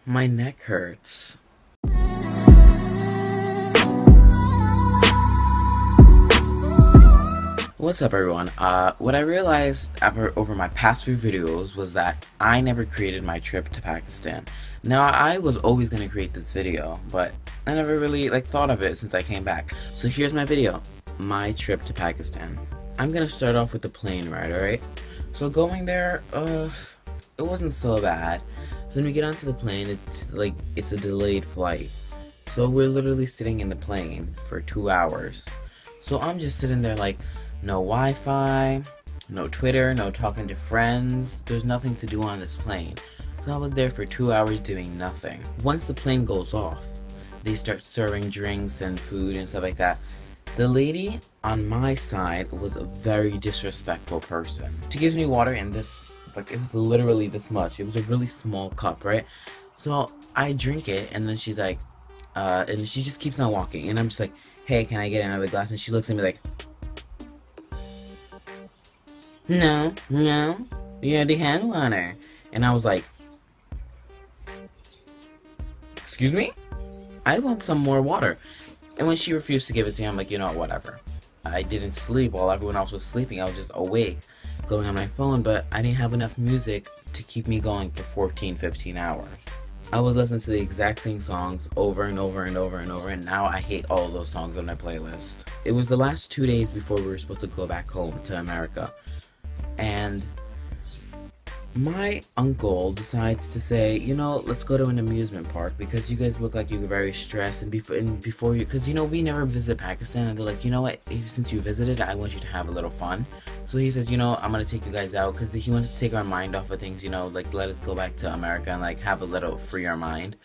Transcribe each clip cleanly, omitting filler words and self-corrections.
My neck hurts. What's up, everyone? What I realized over my past few videos was that I never created my trip to Pakistan. Now, I was always going to create this video, but I never really thought of it since I came back. So here's my video, my trip to Pakistan. I'm going to start off with the plane ride, alright? So going there, it wasn't so bad. So when we get onto the plane, it's a delayed flight. So we're literally sitting in the plane for 2 hours. So I'm just sitting there no Wi-Fi, no Twitter, no talking to friends. There's nothing to do on this plane. So I was there for 2 hours doing nothing. Once the plane goes off, they start serving drinks and food and stuff like that. The lady on my side was a very disrespectful person. She gives me water in this, it was literally this much. It was a really small cup, right? So I drink it, and then she's like, and she just keeps on walking. And I'm just like, hey, can I get another glass? And she looks at me like, no, you already had water. And I was like, excuse me? I want some more water. And when she refused to give it to me, I'm like, you know what, whatever. I didn't sleep while everyone else was sleeping. I was just awake, going on my phone, but I didn't have enough music to keep me going for 14, 15 hours. I was listening to the exact same songs over and over and over and over, and now I hate all of those songs on my playlist. It was the last 2 days before we were supposed to go back home to America. And my uncle decides to say, you know, let's go to an amusement park because you guys look like you're very stressed, and before you, because, you know, we never visit Pakistan, and they're like, you know what, since you visited, I want you to have a little fun. So he says, you know, I'm gonna take you guys out because he wants to take our mind off of things, you know, let us go back to America and have a little free our mind.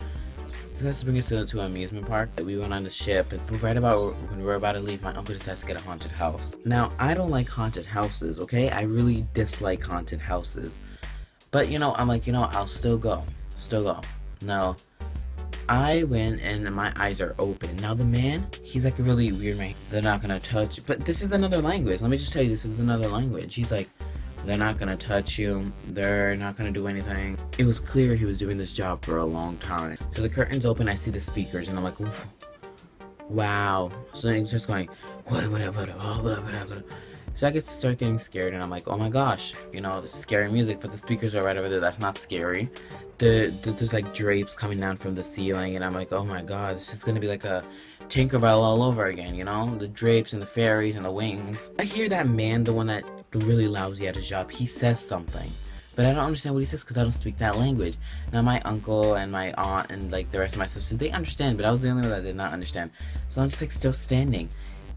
So that's to bring us to an amusement park. We went on the ship, and right about when we were about to leave, my uncle decides to get a haunted house. Now, I don't like haunted houses, okay? I really dislike haunted houses. But, you know, I'm like, you know, I'll still go. Now, I went and my eyes are open. Now, the man, he's like a really weird man. They're not gonna touch, but this is another language. Let me just tell you, this is another language. He's like, they're not gonna touch you. They're not gonna do anything. It was clear he was doing this job for a long time. So the curtains open, I see the speakers, and I'm like, wow. So it's just going, so I start getting scared, and I'm like, oh my gosh, you know, this is scary music, but the speakers are right over there. That's not scary. There's drapes coming down from the ceiling, and I'm like, oh my god, it's just gonna be like a Tinkerbell all over again, you know? The drapes and the fairies and the wings. I hear that man, the one that really lousy at his job, he says something, but I don't understand what he says because I don't speak that language. Now my uncle and my aunt and the rest of my sisters, they understand, but I was the only one that did not understand. So I'm just still standing.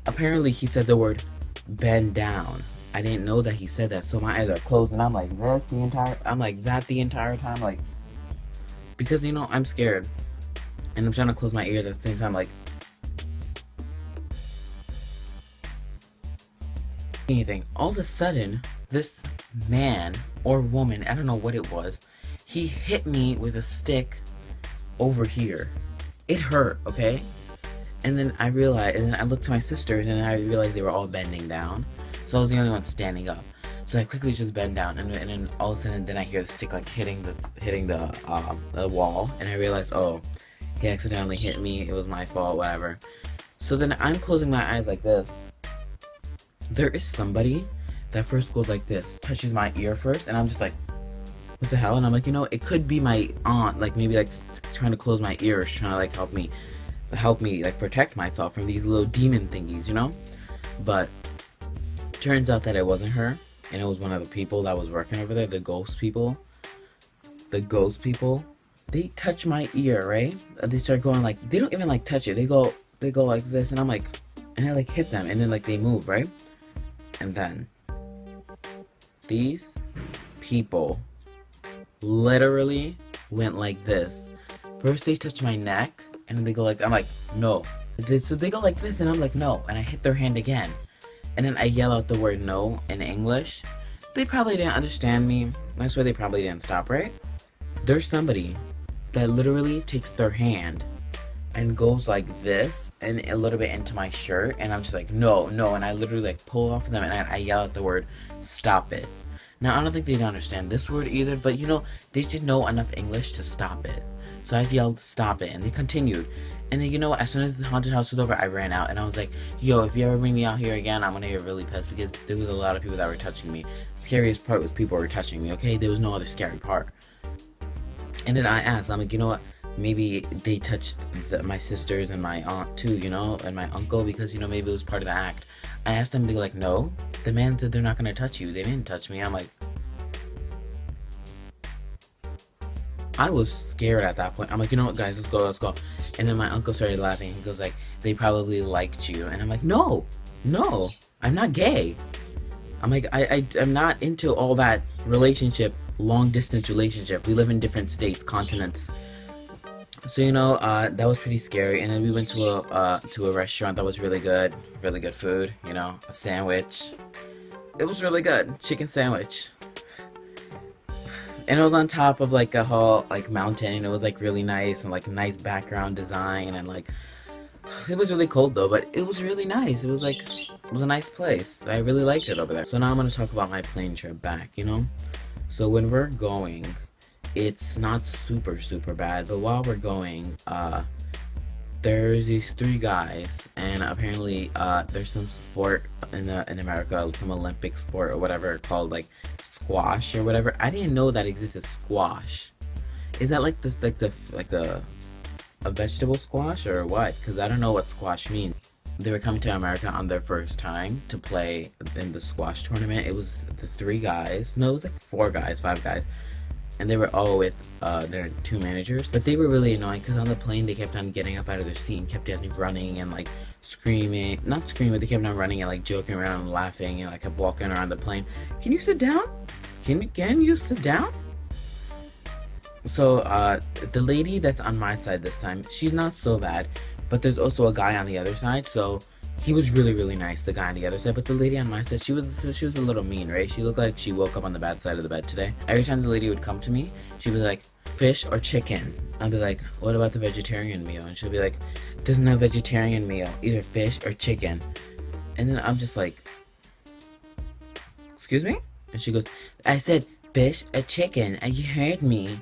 Apparently he said the word bend down. I didn't know that he said that, so my eyes are closed, and I'm like this the entire time, because, you know, I'm scared, and I'm trying to close my ears at the same time, anything. All of a sudden, this man or woman, I don't know what it was, he hit me with a stick over here. It hurt, okay? And then I realized, and then I looked to my sisters, and I realized they were all bending down. So I was the only one standing up. So I quickly just bend down, and then all of a sudden, then I hear the stick hitting the wall, and I realized, oh, he accidentally hit me. It was my fault, whatever. So then I'm closing my eyes like this. There is somebody that first goes like this, touches my ear first, and I'm just like, what the hell? And I'm like, you know, it could be my aunt, maybe trying to close my ears, trying to help me protect myself from these little demon thingies, you know? But turns out that it wasn't her, and it was one of the people that was working over there, the ghost people. They touch my ear, right? They start going they don't even touch it. They go like this, and I'm like, and I hit them, and then they move, right? And then these people literally went like this. First they touch my neck, and then they go I'm like, no. So they go like this, and I'm like, no. And I hit their hand again. And then I yell out the word no in English. They probably didn't understand me. I swear they probably didn't stop, right? There's somebody that literally takes their hand and goes like this and a little bit into my shirt, and I'm just like, no, and I literally pull off of them, and I yell out the word, stop it. Now, I don't think they understand this word either, but you know, they should know enough English to stop it. So I yelled, stop it, and they continued. And then, you know what, as soon as the haunted house was over, I ran out, and I was like, yo, if you ever bring me out here again, I'm gonna get really pissed, because there was a lot of people that were touching me. Scariest part was people were touching me, okay? There was no other scary part. And then I asked, I'm like, you know what, maybe they touched my sisters and my aunt too, you know, and my uncle, because, you know, maybe it was part of the act. I asked them, they were like, no, the man said they're not gonna touch you. They didn't touch me. I'm like, I was scared at that point. I'm like, you know what, guys, let's go, let's go. And then my uncle started laughing. He goes like, they probably liked you. And I'm like, no, I'm not gay. I'm like, I'm not into all that relationship, long distance relationship. We live in different states, continents. So, you know, that was pretty scary. And then we went to a restaurant that was really good food, you know, a sandwich. It was really good, chicken sandwich. And it was on top of like a whole like mountain, and it was like really nice, and like nice background design, and like it was really cold though, but it was really nice. It was a nice place. I really liked it over there. So now I'm gonna talk about my plane trip back, you know. So when we're going, it's not super bad, but while we're going, there's these 3 guys, and apparently there's some sport in America, some Olympic sport or whatever called like squash or whatever. I didn't know that existed. Squash, is that like a vegetable squash or what? Because I don't know what squash means. They were coming to America on their first time to play in the squash tournament. It was the 3 guys, no, it was like 4 guys, 5 guys, and they were all with their 2 managers. But they were really annoying, because on the plane they kept on getting up out of their seat and kept on running and like screaming, not screaming, they kept on running and like joking around and laughing, and like kept walking around the plane. Can you sit down? Can you sit down? So the lady that's on my side this time, she's not so bad, but there's also a guy on the other side, so he was really nice, the guy on the other side. But the lady on my side, she was a little mean, right? She looked like she woke up on the bad side of the bed today. Every time the lady would come to me, she'd be like, fish or chicken? I'd be like, what about the vegetarian meal? And she'll be like, there's no vegetarian meal, either fish or chicken. And then I'm just like, excuse me? And she goes, I said fish or chicken, and you heard me.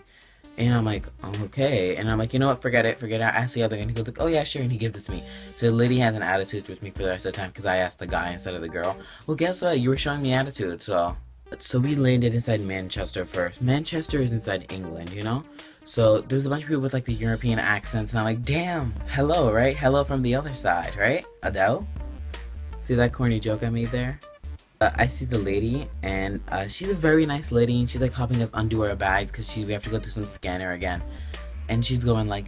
And I'm like, oh, okay. And I'm like, you know what, forget it. I asked the other guy, and he goes like, oh yeah, sure, and he gives it to me. So the lady has an attitude with me for the rest of the time, because I asked the guy instead of the girl. Well, guess what, you were showing me attitude. So we landed inside Manchester first. Manchester is inside England, you know? So there's a bunch of people with like the European accents, and I'm like, damn, hello, right? Hello from the other side, right? Adele? See that corny joke I made there? I see the lady, and she's a very nice lady, and she's like helping us undo our bags, because we have to go through some scanner again. And she's going like,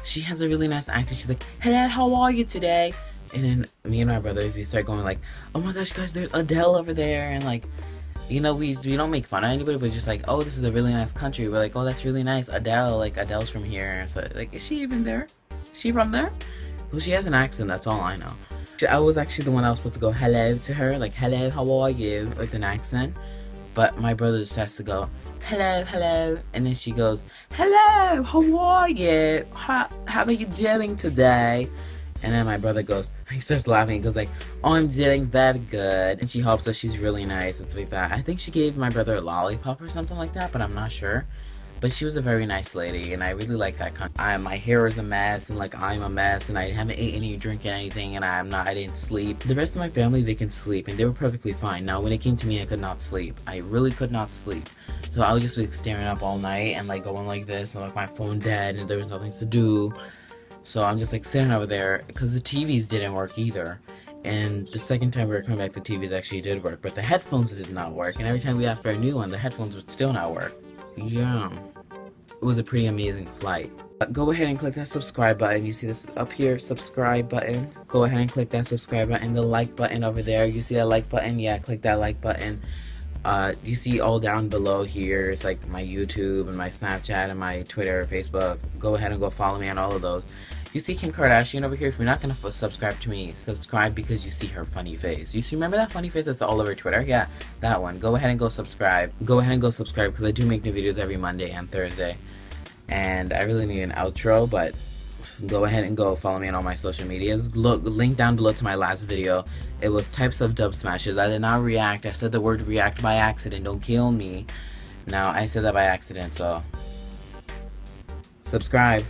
she has a really nice accent. She's like, hello, how are you today? And then me and my brothers, we start going like, oh my gosh, guys, there's Adele over there. And like, you know, we don't make fun of anybody, but just like, oh, this is a really nice country. We're like, oh, that's really nice, Adele, like Adele's from here. So like, is she even there? Is she from there? Well, she has an accent, that's all I know. I was actually the one that was supposed to go hello to her, like, hello, how are you, with an accent. But my brother just has to go, hello, and then she goes, hello, how are you, how are you doing today? And then my brother goes, he starts laughing, he goes like, oh, I'm doing very good. And she helps us, she's really nice, and stuff like that. I think she gave my brother a lollipop or something like that, but I'm not sure. But she was a very nice lady, and I really like that kind. My hair is a mess, and like I'm a mess, and I haven't eaten or drinking anything, and I didn't sleep. The rest of my family, they can sleep, and they were perfectly fine. Now, when it came to me, I could not sleep. I really could not sleep. So I was just like staring up all night, and like going like this, and like my phone dead, and there was nothing to do. So I'm just like sitting over there, because the TVs didn't work either. And the second time we were coming back, the TVs actually did work, but the headphones did not work. And every time we asked for a new one, the headphones would still not work. Yeah, it was a pretty amazing flight. Go ahead and click that subscribe button. You see this up here, subscribe button. Go ahead and click that subscribe button. The like button over there. You see that like button? Yeah, click that like button. You see all down below here, it's like my YouTube and my Snapchat and my Twitter, Facebook. Go ahead and go follow me on all of those. You see Kim Kardashian over here. If you're not gonna subscribe to me, subscribe because you see her funny face. You see, remember that funny face that's all over Twitter? Yeah, that one. Go ahead and go subscribe. Go ahead and go subscribe, because I do make new videos every Monday and Thursday. And I really need an outro, but go ahead and go follow me on all my social medias. Look, link down below to my last video. It was types of dub smashes. I did not react. I said the word react by accident. Don't kill me. Now, I said that by accident, so subscribe.